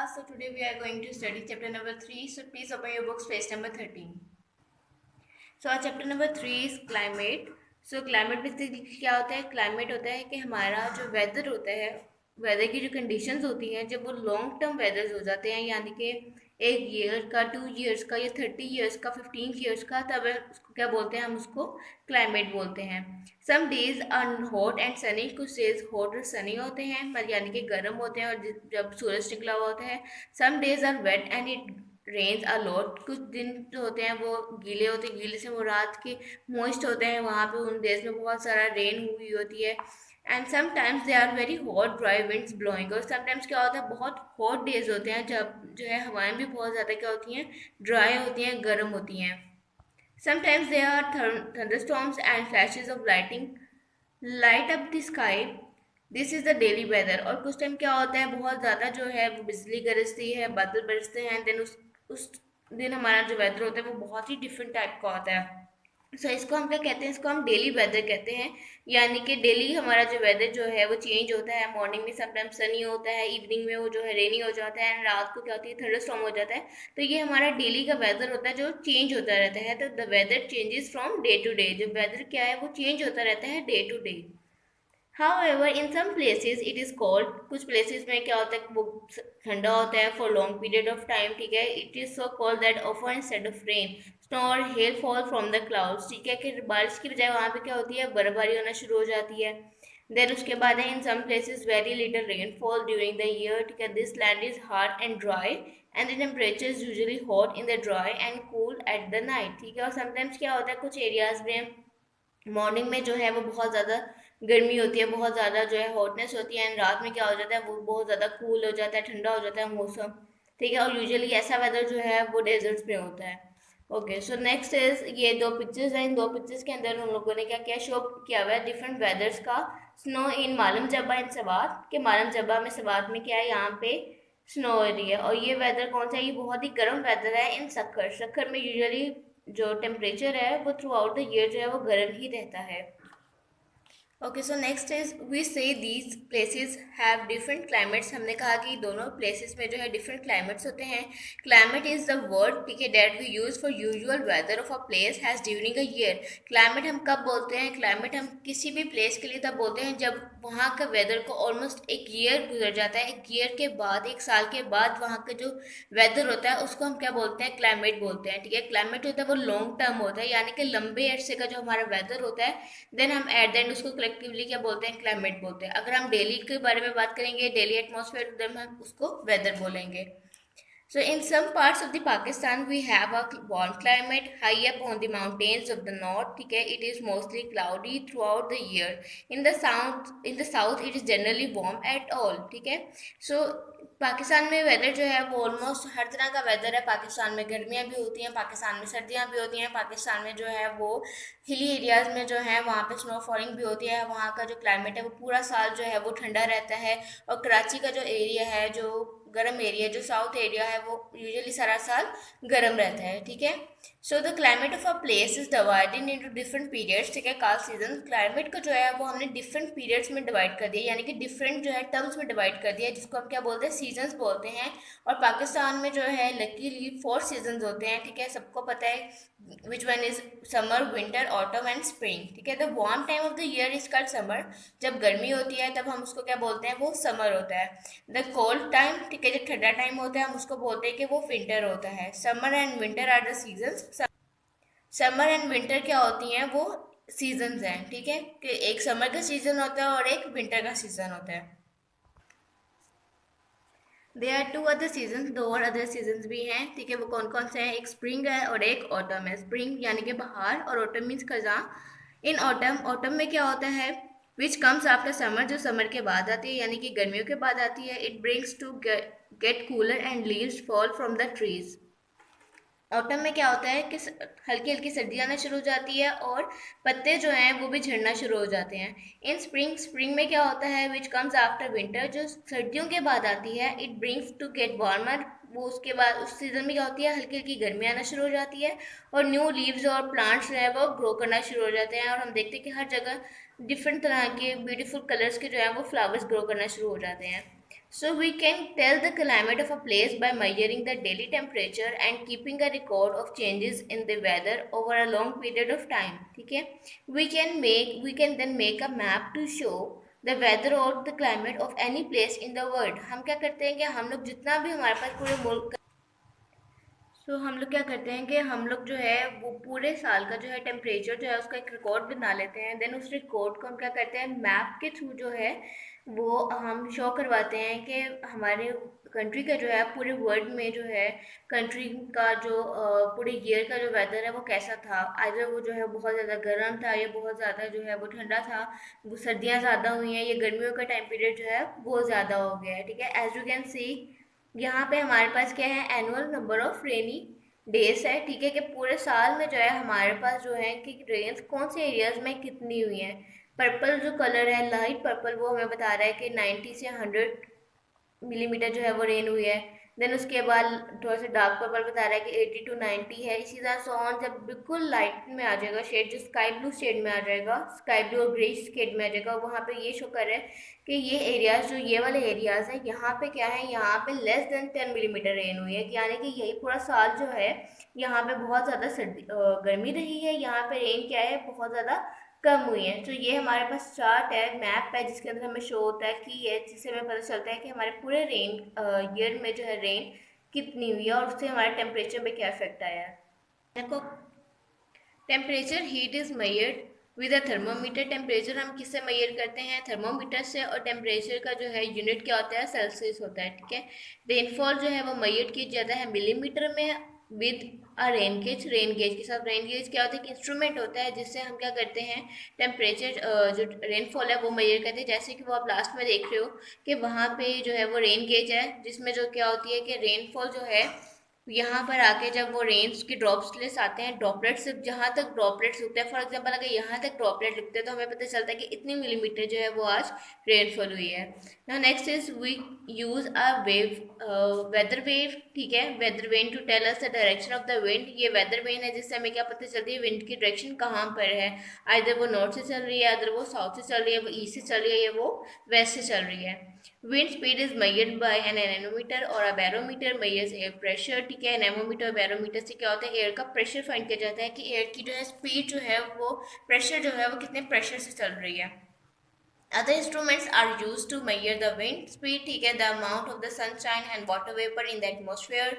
So today we are going to study chapter number 3. So please open your books, page number 13. So our chapter number 3 is climate. So climate basically क्या होता है? Climate होता है कि हमारा जो weather होता है, वेदर की जो कंडीशंस होती हैं, जब वो लॉन्ग टर्म वेदर्स हो जाते हैं, यानी कि 1 ईयर का, 2 ईयर्स का या 30 ईयर्स का, 15 ईयर्स का, तब उसको क्या बोलते हैं? हम उसको क्लाइमेट बोलते हैं। Some days are hot and sunny, कुछ डेज हॉट और सनी होते हैं, मतलब यानी कि गर्म होते हैं और जब सूरज निकला हुआ होता है। Some days are wet and it rains a lot, कुछ दिन जो होते हैं वो गीले होते हैं, गीले से मुराद के मॉइस्ट होते हैं, वहाँ पे उन डेज में बहुत सारा रेन हुई होती है। And sometimes they are very hot dry winds blowing, और समटाइम्स क्या होता है, बहुत हॉट डेज होते हैं जब जो है हवाएं भी बहुत ज़्यादा क्या होती हैं, ड्राई होती हैं, गर्म होती हैं। Sometimes they are thunderstorms and flashes of lighting light up the sky, this is the daily weather. और कुछ टाइम क्या होता है, बहुत ज़्यादा जो है वो बिजली गरजती है, बादल बरसते हैं, देन उस दिन हमारा जो वेदर होता है वो बहुत ही डिफरेंट टाइप का होता है। इसको हम क्या कहते हैं? इसको हम डेली वेदर कहते हैं, यानी कि डेली हमारा जो वेदर जो है वो चेंज होता है। मॉर्निंग में समटाइम सनी होता है, इवनिंग में वो जो है रेनी हो जाता है, एंड रात को क्या होती है, थंडरस्टॉर्म हो जाता है। तो ये हमारा डेली का वेदर होता है जो चेंज होता रहता है। तो the weather changes from day to day, जो वेदर क्या है वो चेंज होता रहता है day to day. However, in some places it is cold, कुछ places में क्या होता है वो ठंडा होता है for long period of time, ठीक है। It is so cold that often instead of rain, snow or hail fall from the clouds, ठीक है, कि बारिश की बजाय वहाँ पे क्या होती है, बर्फबारी होना शुरू हो जाती है। Then उसके बाद है in some places very little rainfall during the year, ठीक है। This land is hard and dry and the temperature is usually hot in the dry and cool at the night, ठीक है। और sometimes क्या होता है, कुछ areas में मॉर्निंग में जो है वो बहुत ज़्यादा गर्मी होती है, बहुत ज़्यादा जो है हॉटनेस होती है, एंड रात में क्या हो जाता है, वो बहुत ज़्यादा कूल हो जाता है, ठंडा हो जाता है मौसम, ठीक है। और यूजुअली ऐसा वेदर जो है वो डेजर्ट्स में होता है। ओके, सो नेक्स्ट इज, ये दो पिक्चर्स हैं, इन दो पिक्चर्स के अंदर उन लोगों ने क्या क्या शो किया हुआ है, डिफरेंट वेदर्स का। स्नो इन मालम जब्बा इन सवात, के मालम जब्बा में सवात में क्या है, यहाँ पे स्नो हो रही है। और ये वेदर कौन सा है, ये बहुत ही गर्म वेदर है इन सक्खर। सक्खर में यूजुअली जो टेम्परेचर है वो थ्रू आउट द ईयर जो है वो गर्म ही रहता है। Okay, so next is we say these places have different climates. हमने कहा कि दोनों प्लेसेस में जो है डिफरेंट क्लाइमेट्स होते हैं। क्लाइमेट इज द वर्ड, ठीक है, that we use for usual weather of a place has during a year. Climate हम कब बोलते हैं? क्लाइमेट हम किसी भी प्लेस के लिए तब बोलते हैं जब वहाँ का वेदर को ऑलमोस्ट एक ईयर गुजर जाता है, एक ईयर के बाद, एक साल के बाद वहाँ का जो वेदर होता है उसको हम क्या बोलते हैं? क्लाइमेट बोलते हैं, ठीक है। क्लाइमेट होता है वो लॉन्ग टर्म होता है, यानी कि लंबे अरसे का जो हमारा वेदर होता है, देन हम एट द एंड उसको कलेक्टिवली क्या बोलते हैं? क्लाइमेट बोलते हैं। अगर हम डेली के बारे में बात करेंगे, डेली एटमॉस्फेयर, देन हम उसको वेदर बोलेंगे। So in some parts of the Pakistan we have a warm climate high up on the mountains of the north, ठीक है, it is mostly cloudy throughout the year. In the south it is generally warm at all, ठीक है। So Pakistan में weather जो है वो almost हर तरह का वेदर है। पाकिस्तान में गर्मियाँ भी होती हैं, पाकिस्तान में सर्दियाँ भी होती हैं, पाकिस्तान में जो है वो हिली एरियाज़ में जो है वहाँ पे स्नोफॉलिंग भी होती है। वहाँ का जो क्लाइमेट है वो पूरा साल जो है वो ठंडा रहता है। और कराची का जो एरिया है, जो गर्म एरिया, जो साउथ एरिया है, वो यूजुअली सारा साल गर्म रहता है, ठीक है। So the climate of a place is divided into different periods, ठीक है। काल सीजन, क्लाइमेट को जो है वो हमने डिफरेंट पीरियड्स में डिवाइड कर दिया, यानी कि डिफरेंट जो है टर्म्स में डिवाइड कर दिया, जिसको हम क्या बोलते हैं? सीजन्स बोलते हैं। और पाकिस्तान में जो है लकीली 4 सीजन्स होते हैं, ठीक है, सबको पता है। Which one is summer, winter, autumn and spring, ठीक है। The warm time of the year is called summer, जब गर्मी होती है तब हम उसको क्या बोलते हैं? वो समर होता है। द कोल्ड टाइम, ठीक है, जब ठंडा टाइम होता है हम उसको बोलते हैं कि वो विंटर होता है। Summer and winter are the seasons. Summer and winter क्या होती हैं? वो सीजन्स हैं, ठीक है, कि एक समर का सीजन होता है और एक विंटर का सीजन होता है। They are two other seasons, दो और अदर सीजन्स भी हैं, ठीक है। वो कौन कौन से हैं? एक स्प्रिंग है और एक ऑटम है। स्प्रिंग यानी कि बहार, और ऑटम मीन्स खजा। इन ऑटम, ऑटम में क्या होता है? विच कम्स आफ्टर समर, जो समर के बाद आती है, यानी कि गर्मियों के बाद आती है। It brings to get cooler and leaves fall from the trees. Autumn में क्या होता है कि हल्की हल्की सर्दी आना शुरू हो जाती है और पत्ते जो हैं वो भी झड़ना शुरू हो जाते हैं। इन स्प्रिंग, स्प्रिंग में क्या होता है? विच कम्स आफ्टर विंटर, जो सर्दियों के बाद आती है। It brings to get warmer, वो उसके बाद उस सीजन में क्या होती है? हल्की हल्की गर्मी आना शुरू हो जाती है और न्यू लीव्स और प्लांट्स जो है वो ग्रो करना शुरू हो जाते हैं। और हम देखते हैं कि हर जगह डिफरेंट तरह के ब्यूटीफुल कलर्स के जो है वो फ्लावर्स ग्रो करना शुरू हो जाते हैं। So we can tell the climate of a place by measuring the daily temperature and keeping a record of changes in the weather over a long period of time. ठीक है? We can then make a map to show the weather or the climate of any place in the world. हम क्या करते हैं कि हम लोग जितना भी हमारे पास पूरे मुल्क हम लोग क्या करते हैं कि हम लोग जो है वो पूरे साल का जो है टेम्परेचर जो है उसका एक रिकॉर्ड बना लेते हैं। देन उस रिकॉर्ड को हम क्या करते हैं मैप के थ्रू जो है वो हम शो करवाते हैं कि हमारे कंट्री का जो है पूरे वर्ल्ड में जो है कंट्री का जो पूरे ईयर का जो वेदर है वो कैसा था। आइदर वो जो है बहुत ज़्यादा गर्म था या बहुत ज़्यादा जो है वो ठंडा था, वो सर्दियाँ ज़्यादा हुई हैं या गर्मियों का टाइम पीरियड जो है वो ज़्यादा हो गया है। ठीक है, एज यू कैन सी यहाँ पे हमारे पास क्या है annual number of rainy days है। ठीक है, कि पूरे साल में जो है हमारे पास जो है कि रेन्स कौन से एरियाज में कितनी हुई है। पर्पल जो कलर है लाइट पर्पल वो हमें बता रहा है कि 90 से 100 मिलीमीटर जो है वो रेन हुई है। देन उसके बाद थोड़ा सा डार्क पर्पल बता रहा है कि 80 to 90 है। इसी तरह सो ऑन जब बिल्कुल लाइट में आ जाएगा शेड, जो स्काई ब्लू शेड में आ जाएगा, स्काई ब्लू और ग्रे शेड में आ जाएगा, वहाँ पे ये शो कर रहा है कि ये एरियाज जो ये वाले एरियाज है यहाँ पे क्या है, यहाँ पे लेस देन 10 मिलीमीटर रेन हुई है। यानी कि यही पूरा साल जो है यहाँ पे बहुत ज़्यादा सर्दी गर्मी रही है, यहाँ पे रेन क्या है बहुत ज़्यादा कम हुई है। तो ये हमारे पास चार्ट है, मैप है, जिसके अंदर हमें शो होता है कि ये, जिससे हमें पता चलता है कि हमारे पूरे रेन ईयर में जो है रेन कितनी हुई है और उससे हमारे टेम्परेचर पे क्या इफेक्ट आया है। देखो, temperature heat is measured with a thermometer. Temperature हम किससे मेजर करते हैं, थर्मोमीटर से, और टेम्परेचर का जो है यूनिट क्या होता है, सेल्सियस होता है। ठीक है, रेनफॉल जो है वो मेजर किया जाता है मिलीमीटर में with a rain gauge. Rain gauge के साथ, रेन गेज क्या होता है कि इंस्ट्रूमेंट होता है जिससे हम क्या करते हैं टेम्परेचर जो रेनफॉल है वो मेजर करते हैं। जैसे कि वो आप लास्ट में देख रहे हो कि वहाँ पे जो है वो रेन गेज है जिसमें जो क्या होती है कि रेनफॉल जो है यहाँ पर आके जब वो रेन्स के ड्रॉप्सलेट्स आते हैं, ड्रॉपलेट्स जहाँ तक ड्रॉपलेट्स उगते हैं, फॉर एग्जांपल अगर यहाँ तक ड्रॉपलेट लिखते हैं तो हमें पता चलता है कि इतनी मिलीमीटर जो है वो आज रेनफॉल हुई है। Now next is we use a weather vane. ठीक है, weather vane to tell us the direction of the wind. ये वेदर वेन है जिससे हमें क्या पता चलती है विंड की डायरेक्शन कहाँ पर है। आइदर वो नॉर्थ से चल रही है, आइदर वो साउथ से चल रही है, वो ईस्ट से चल रही है या वो वेस्ट से चल रही है। Wind speed is measured by an anemometer और a barometer measures air pressure। ठीक है, एनेमोमीटर और बैरोमीटर से क्या होता है एयर का प्रेशर फाइंड किया जाता है कि एयर की जो है स्पीड जो है वो प्रेशर जो है वो कितने प्रेशर से चल रही है। Other instruments are used to measure the wind speed, ठीक है, the amount of the sunshine and water vapor in the atmosphere.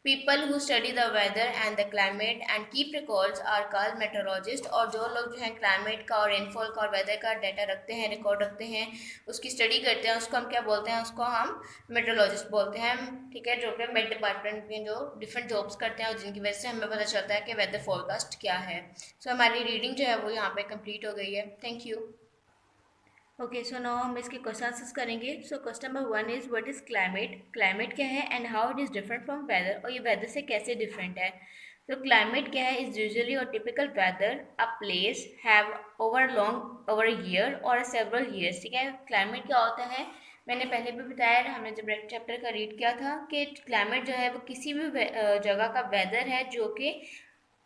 People who study the weather and the climate and keep records are called meteorologists। और जो लोग जो है climate का और rainfall का और वेदर का डाटा रखते हैं, रिकॉर्ड रखते हैं, उसकी स्टडी करते हैं, उसको हम क्या बोलते हैं, उसको हम मेट्रोलॉजिस्ट बोलते हैं। ठीक है, जो कि मेट डिपार्टमेंट में जो डिफरेंट जॉब्स करते हैं और जिनकी वजह से हमें पता चलता है कि वेदर फोरकास्ट क्या है। सो हमारी रीडिंग जो है वो यहाँ पे कंप्लीट हो गई है। Thank you. Okay, so now हम इसके क्वेश्चन आंसर्स करेंगे। So question number 1 is what is climate. Climate क्या है and how it is different from weather, और ये वेदर से कैसे डिफरेंट है। तो क्लाइमेट क्या है, इज यूजुअली और typical weather a place have over long over year और सेवरल ईयर्स। ठीक है, क्लाइमेट क्या होता है, मैंने पहले भी बताया, हमने जब चैप्टर का रीड किया था कि क्लाइमेट जो है वो किसी भी जगह का वेदर है जो कि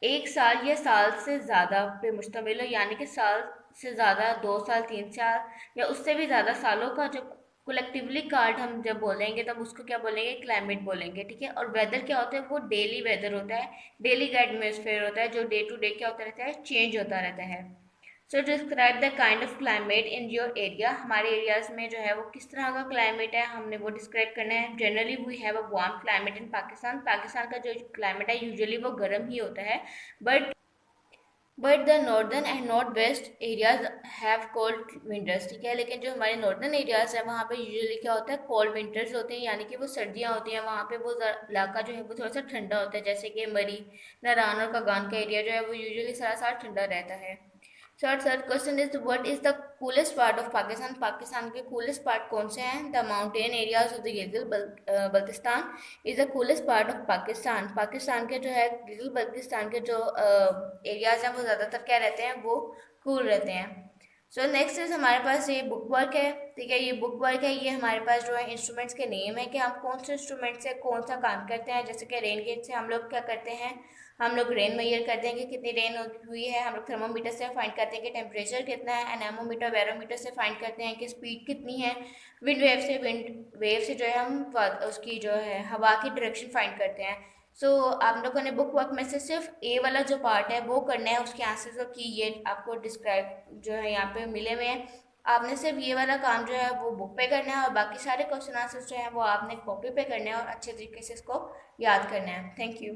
एक साल या साल से ज़्यादा पे मुश्तमिल है। यानी कि साल से ज़्यादा, 2 साल, 3 साल या उससे भी ज़्यादा सालों का जो कलेक्टिवली कार्ड हम जब बोलेंगे तब उसको क्या बोलेंगे, क्लाइमेट बोलेंगे। ठीक है, और वेदर क्या होता है, वो डेली वेदर होता है, डेली का एटमोसफेयर होता है जो डे टू डे क्या होता रहता है, चेंज होता रहता है। So describe the kind of climate in your area. हमारे एरियाज में जो है वो किस तरह का क्लाइमेट है हमने वो डिस्क्राइब करना है। Generally we have a warm climate in Pakistan. Pakistan का जो क्लाइमेट है यूजुअली वो गर्म ही होता है, but the northern and north west areas have cold winters. ठीक है, लेकिन जो हमारे नॉर्दर्न एरियाज है वहाँ पे यूजुअली क्या होता है, कोल्ड विंटर्स होते हैं, यानी कि वो सर्दियाँ होती हैं, वहाँ पे वो इलाका जो है वो थोड़ा सा ठंडा होता है। जैसे कि मरी, नारान और कागान का एरिया जो है वो यूजुअली सारा साल ठंडा रहता है। Third question is what is the coolest part of Pakistan. Pakistan के कूलेस्ट पार्ट कौन से हैं। The mountain areas of the Gilgit Baltistan is the coolest part of Pakistan. Pakistan के जो है गिलगित बल्तिस्तान के जो एरियाज हैं वो ज़्यादातर क्या रहते हैं, वो कूल रहते हैं। सो नेक्स्ट इज हमारे पास ये बुक वर्क है, ठीक है। ये बुक वर्क है, ये हमारे पास जो है इंस्ट्रूमेंट्स के नेम है कि हम कौन से इंस्ट्रूमेंट से कौन सा काम करते हैं। जैसे कि रेन गेज से हम लोग क्या करते हैं, हम लोग रेन मेजर करते हैं कि कितनी रेन हुई है। हम लोग थर्मोमीटर से फाइंड करते हैं कि टेम्परेचर कितना है। एनेमोमीटर बैरोमीटर से फाइंड करते हैं कि स्पीड कितनी है। विंड वेव से जो है हम उसकी जो है हवा की डायरेक्शन फाइंड करते हैं। सो आप लोगों ने बुक वर्क में से सिर्फ ए वाला जो पार्ट है वो करना है, उसके आंसर की ये आपको डिस्क्राइब जो है यहाँ पे मिले हुए हैं। आपने सिर्फ ये वाला काम जो है वो बुक पे करना है और बाकी सारे क्वेश्चन आंसर्स जो है वो आपने कॉपी पे करने हैं और अच्छे तरीके से इसको याद करना है। Thank you.